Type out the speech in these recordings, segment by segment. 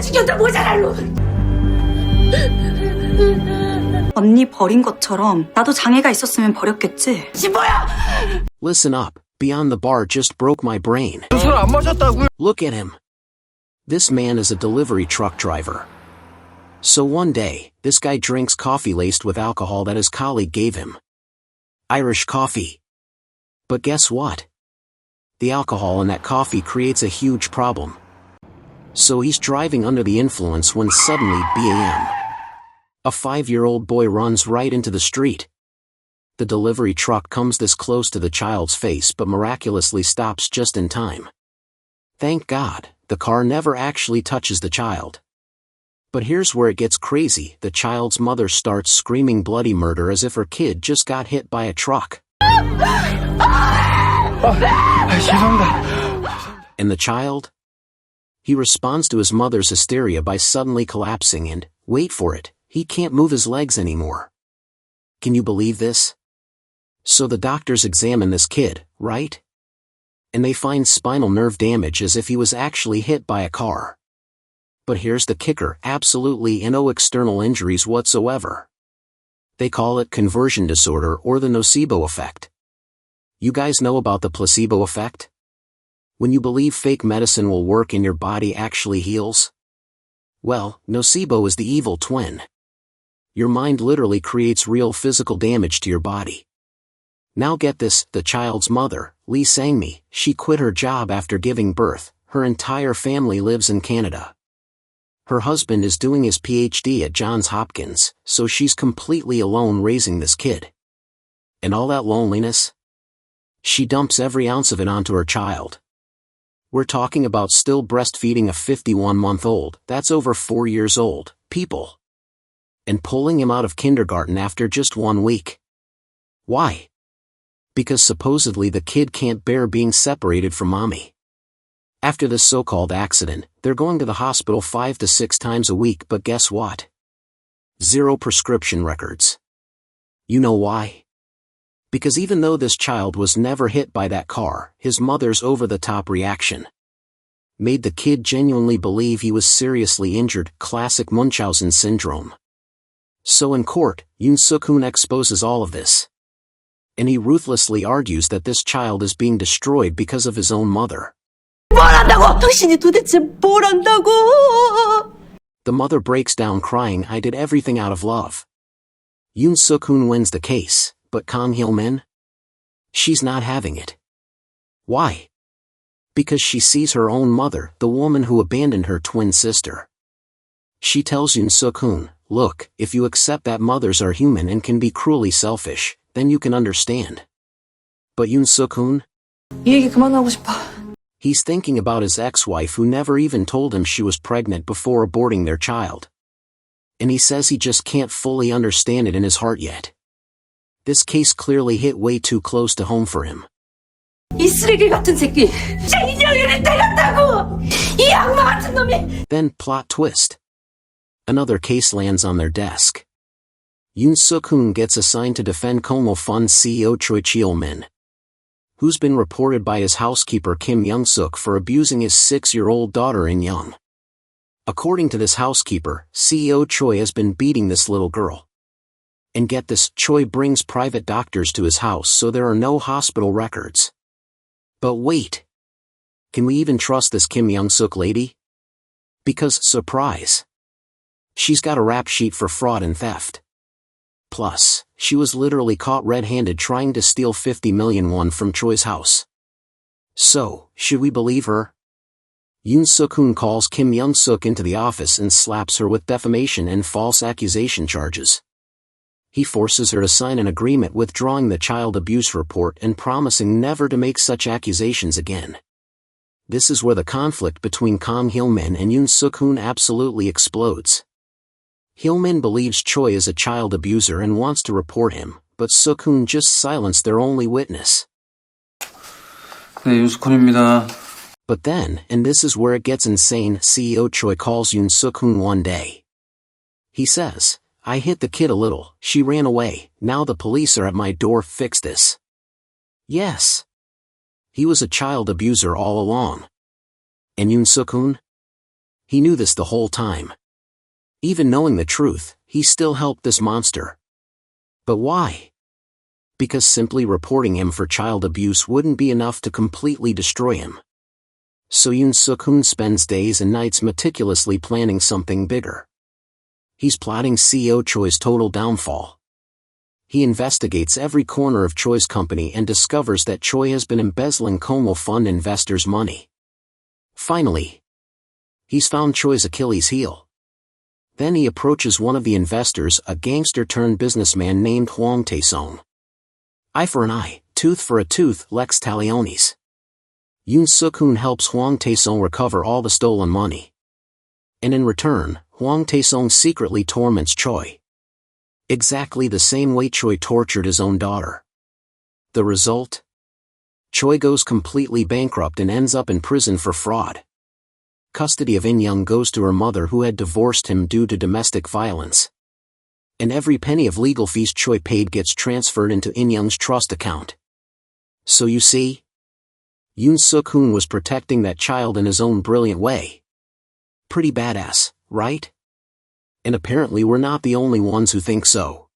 죽여도 모자랄 놈. 언니 버린 것처럼 나도 장애가 있었으면 버렸겠지. 뭐야? Listen up, Beyond the Bar just broke my brain. Look at him. This man is a delivery truck driver. So one day, this guy drinks coffee laced with alcohol that his colleague gave him. Irish coffee. But guess what? The alcohol in that coffee creates a huge problem. So he's driving under the influence when suddenly BAM. A 5-year-old boy runs right into the street. The delivery truck comes this close to the child's face but miraculously stops just in time. Thank God, the car never actually touches the child. But here's where it gets crazy. The child's mother starts screaming bloody murder as if her kid just got hit by a truck. And the child? He responds to his mother's hysteria by suddenly collapsing and, wait for it, he can't move his legs anymore. Can you believe this? So the doctors examine this kid, right? And they find spinal nerve damage as if he was actually hit by a car. But here's the kicker, absolutely no external injuries whatsoever. They call it conversion disorder or the nocebo effect. You guys know about the placebo effect? When you believe fake medicine will work and your body actually heals? Well, nocebo is the evil twin. Your mind literally creates real physical damage to your body. Now get this, the child's mother, Lee Sang-mi, she quit her job after giving birth. Her entire family lives in Canada. Her husband is doing his PhD at Johns Hopkins, so she's completely alone raising this kid. And all that loneliness? She dumps every ounce of it onto her child. We're talking about still breastfeeding a 51-month-old, that's over 4 years old, people. And pulling him out of kindergarten after just 1 week. Why? Because supposedly the kid can't bear being separated from mommy. After this so-called accident, they're going to the hospital 5 to 6 times a week, but guess what? 0 prescription records. You know why? Because even though this child was never hit by that car, his mother's over-the-top reaction made the kid genuinely believe he was seriously injured, classic Munchausen syndrome. So in court, Yoon Suk-hoon exposes all of this. And he ruthlessly argues that this child is being destroyed because of his own mother. 당신이 도대체 뭘 한다고? The mother breaks down crying, I did everything out of love. Yoon Suk-hoon wins the case, but Kang Hil-min? She's not having it. Why? Because she sees her own mother, the woman who abandoned her twin sister. She tells Yoon Suk-hoon, look, if you accept that mothers are human and can be cruelly selfish, then you can understand. But Yoon Suk-hoon? 이 얘기 그만하고 싶어. He's thinking about his ex-wife who never even told him she was pregnant before aborting their child. And he says he just can't fully understand it in his heart yet. This case clearly hit way too close to home for him. 이 쓰레기 같은 새끼, 장인영이를 때렸다고! 이 악마 같은 놈이! Then, plot twist. Another case lands on their desk. Yoon Suk-hoon gets assigned to defend Como Fund CEO Choi Cheol-min, who's been reported by his housekeeper Kim Young-suk for abusing his 6-year-old daughter In Young. According to this housekeeper, CEO Choi has been beating this little girl. And get this, Choi brings private doctors to his house so there are no hospital records. But wait. Can we even trust this Kim Young-suk lady? Because, surprise, she's got a rap sheet for fraud and theft. Plus, she was literally caught red-handed trying to steal 50 million won from Choi's house. So, should we believe her? Yoon Suk-hoon calls Kim Young-suk into the office and slaps her with defamation and false accusation charges. He forces her to sign an agreement withdrawing the child abuse report and promising never to make such accusations again. This is where the conflict between Kang Hil-min and Yoon Suk-hoon absolutely explodes. Hil-min believes Choi is a child abuser and wants to report him, but Suk-hoon just silenced their only witness. 네, 윤숙훈입니다. But then, and this is where it gets insane, CEO Choi calls Yoon Suk-hoon one day. He says, I hit the kid a little, she ran away, now the police are at my door, fix this. Yes. He was a child abuser all along. And Yoon Suk-hoon? He knew this the whole time. Even knowing the truth, he still helped this monster. But why? Because simply reporting him for child abuse wouldn't be enough to completely destroy him. So Yoon Suk-hoon spends days and nights meticulously planning something bigger. He's plotting CEO Choi's total downfall. He investigates every corner of Choi's company and discovers that Choi has been embezzling Como fund investors' money. Finally, he's found Choi's Achilles heel. Then he approaches one of the investors, a gangster-turned-businessman named Hwang Tae-sung. Eye for an eye, tooth for a tooth, lex talionis. Yoon Suk-hoon helps Hwang Tae-sung recover all the stolen money. And in return, Hwang Tae-sung secretly torments Choi. Exactly the same way Choi tortured his own daughter. The result? Choi goes completely bankrupt and ends up in prison for fraud. Custody of In-young goes to her mother, who had divorced him due to domestic violence. And every penny of legal fees Choi paid gets transferred into In-young's trust account. So you see? Yoon Suk-hoon was protecting that child in his own brilliant way. Pretty badass, right? And apparently we're not the only ones who think so.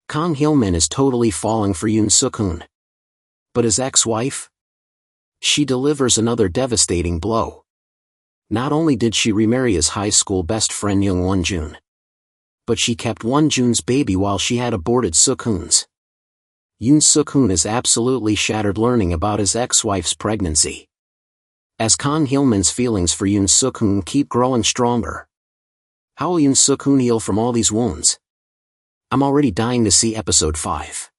Kang Hyo-min is totally falling for Yoon Suk-hoon. But his ex-wife? She delivers another devastating blow. Not only did she remarry his high school best friend Young Won-jun, but she kept Won-jun's baby while she had aborted Suk-hoon's. Yoon Suk-hoon is absolutely shattered learning about his ex-wife's pregnancy. As Kang Hyo-min's feelings for Yoon Suk-hoon keep growing stronger. How will Yoon Suk-hoon heal from all these wounds? I'm already dying to see episode 5.